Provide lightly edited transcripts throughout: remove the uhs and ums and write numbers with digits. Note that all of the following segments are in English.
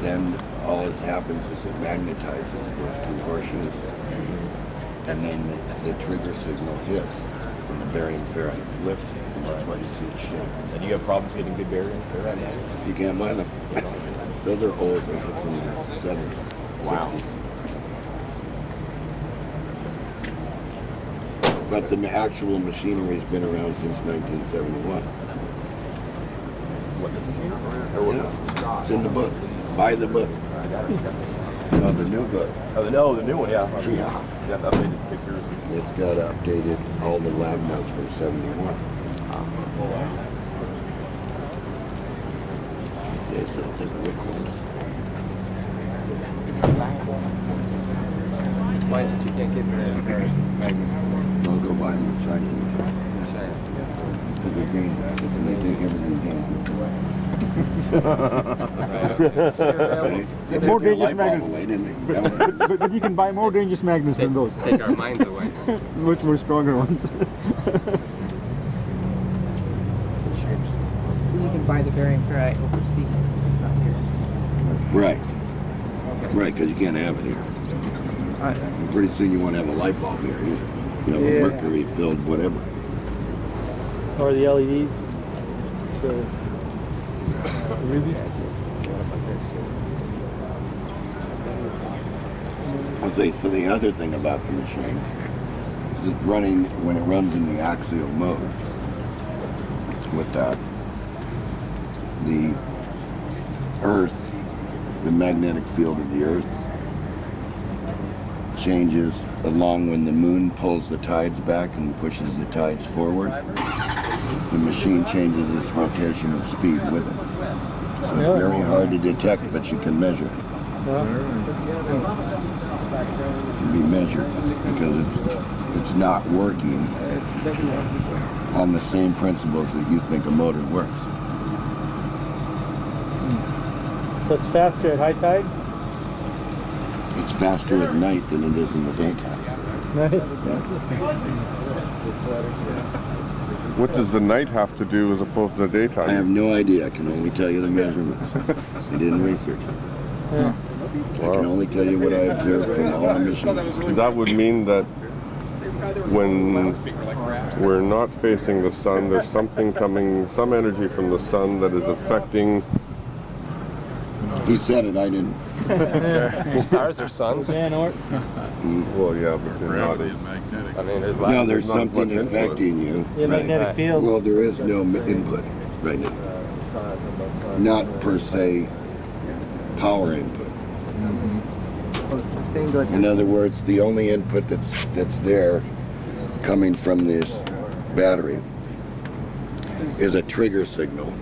then all that happens is it magnetizes those two horseshoes, and then the trigger signal hits, and the barium ferrite flips, and that's why you see it shake. And you have problems getting good barium ferrite magnets? You can't buy them. Those are old, those are from the 70s, Wow. 60s. But the actual machinery's been around since 1971. What, this machine? Yeah, it's in the book. Buy the book. No, the new book. Oh, the new one, yeah. Yeah. You have updated pictures. It's got updated all the lab notes from 71. They still take the quick ones. Why is it you can't get the magnets? I'll go buy them inside you. Because they're dangerous, and they take everything dangerous. More dangerous magnets. Away, didn't they? But you can buy more dangerous magnets than those. Take our minds away. Much more stronger ones. So you can buy the barium ferrite overseas, but it's not here. Right. Right, because you can't have it here. Pretty soon you won't have a light bulb here either. You have a mercury filled whatever. Or the LEDs. The ruby. I'll say, so the other thing about the machine is it's running, when it runs in the axial mode, with that, the Earth, the magnetic field of the Earth, changes along when the moon pulls the tides back and pushes the tides forward. The machine changes its rotational speed with it. So it's very hard to detect, but you can measure it. It can be measured because it's not working on the same principles that you think a motor works. So it's faster at high tide? It's faster at night than it is in the daytime. Nice. Yeah. What does the night have to do as opposed to the daytime? I have no idea. I can only tell you the measurements. I didn't research it. Yeah. I can only tell you what I observed from all the machines. That would mean that when we're not facing the sun, there's something coming, some energy from the sun that is affecting. He said it, I didn't. Stars are suns. Man, or Well, yeah, but they're not as. I mean, there's No, there's not something much input. affecting you. yeah, magnetic Right. field. Well, there is no input right now. Not per se power input. The same goes In other words, the only input that's there coming from this battery is a trigger signal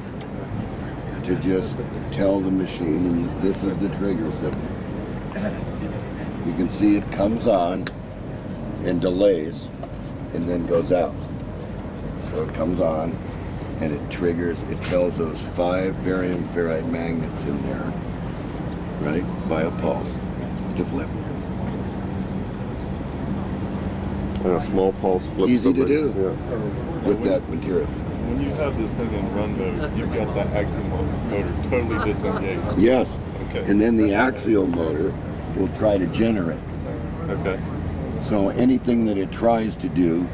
to just tell the machine, and this is the trigger signal. You can see it comes on and delays and then goes out. So it comes on and it triggers, it tells those 5 barium ferrite magnets in there, right, by a pulse to flip. And a small pulse flips. Easy to over- do. Yes. With that material. When you have this thing in run mode, you've got that axial motor totally disengaged. Yes. Okay. And then the axial motor will try to generate. Okay. So anything that it tries to do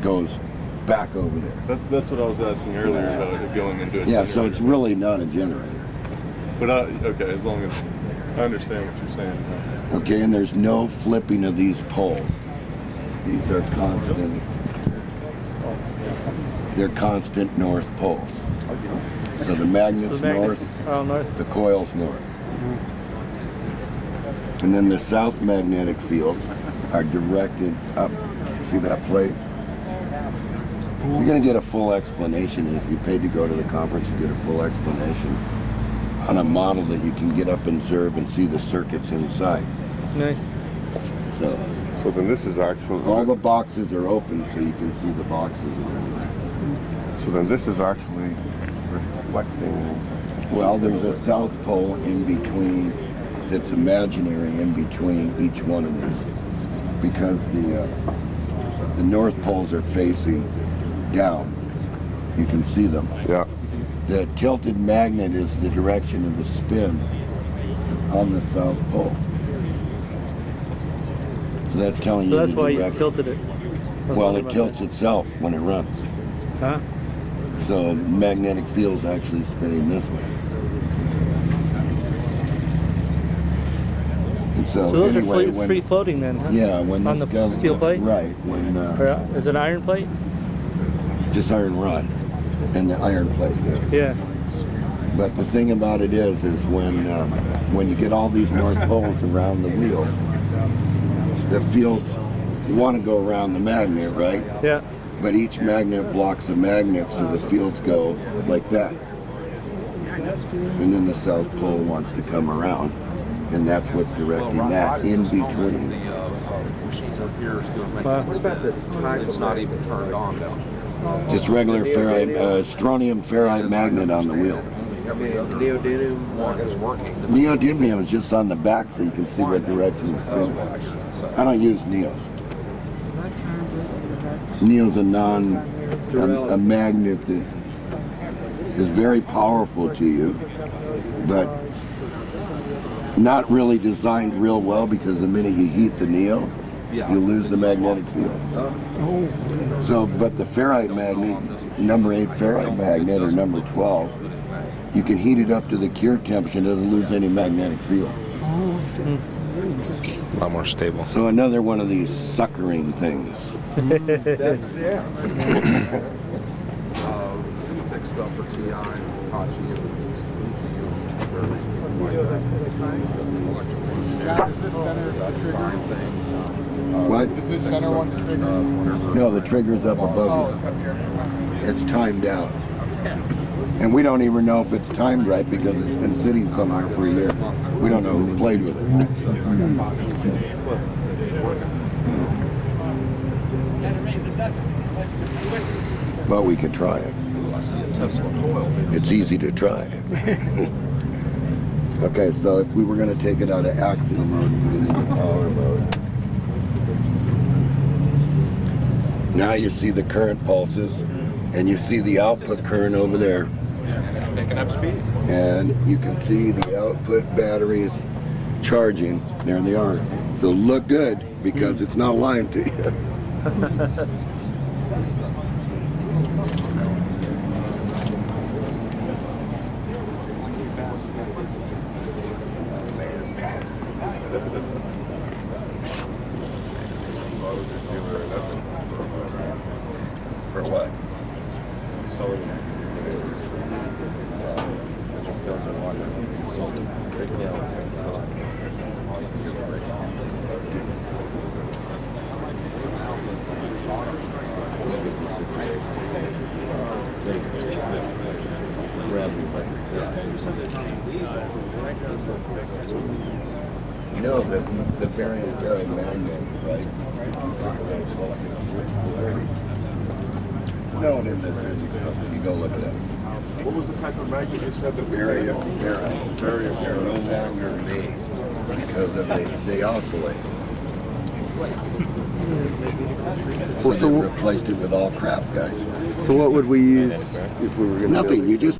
goes back over there. That's what I was asking earlier about it going into a Yeah, so it's generator. really not a generator. But okay, as long as I understand what you're saying. Okay, and there's no flipping of these poles. These are constant. They're constant north poles. So the magnet's north, north. the coil's north. And then the south magnetic fields are directed up. See that plate? You're going to get a full explanation. If you paid to go to the conference, you get a full explanation on a model that you can get up and observe and see the circuits inside. Nice. So then this is actually. all the boxes are open so you can see the boxes and everything. So then this is actually reflecting. Well, there's a south pole in between that's imaginary in between each one of these because the north poles are facing down. You can see them. Yeah. The tilted magnet is the direction of the spin on the South Pole. So that's telling So you that's the why you direction. tilted it. I was Well, wondering it about tilts itself when it runs. that. Huh? So magnetic field's actually spinning this way. And so, So those anyway, are free floating then, huh? yeah, when on this the steel plate? right, when Or, is it an iron plate? just iron rod and the iron plate. Yeah. But the thing about it is when you get all these north poles around the wheel, the fields want to go around the magnet, right? Yeah. But each magnet blocks a magnet, so the fields go like that. And then the South Pole wants to come around, and that's what's directing that in between. Wow. It's not even turned on though. Just regular ferrite, strontium ferrite magnet on the wheel. Neodymium one is working. Neodymium is just on the back, so you can see what direction it's going. I don't use neos. Neo's a magnet that is very powerful to you, but not really designed real well, because the minute you heat the neo, you lose the magnetic field. So, but the ferrite magnet, number 8 ferrite magnet or number 12, you can heat it up to the cure temperature, it doesn't lose any magnetic field. A lot more stable. So another one of these suckering things. That's thick stuff for TI, What? Is this center one the trigger? No, the trigger's up above you. It's timed out. And we don't even know if it's timed right, because it's been sitting somewhere for a year. We don't know who played with it. But we could try it. It's easy to try. Okay, so if we were going to take it out of axial mode and put it into power mode. Now you see the current pulses, and you see the output current over there. Picking up speed. And you can see the output batteries charging. There they are. So look good, because it's not lying to you. For what? You know that the barium ferrite magnet, right? It's known in the physics book. You go look it up. What was the type of magnet you said that Barium ferrite. Barium They're no longer made because of they oscillate. So they replaced it with all crap, guys. So what would we use if we were going to Nothing. You just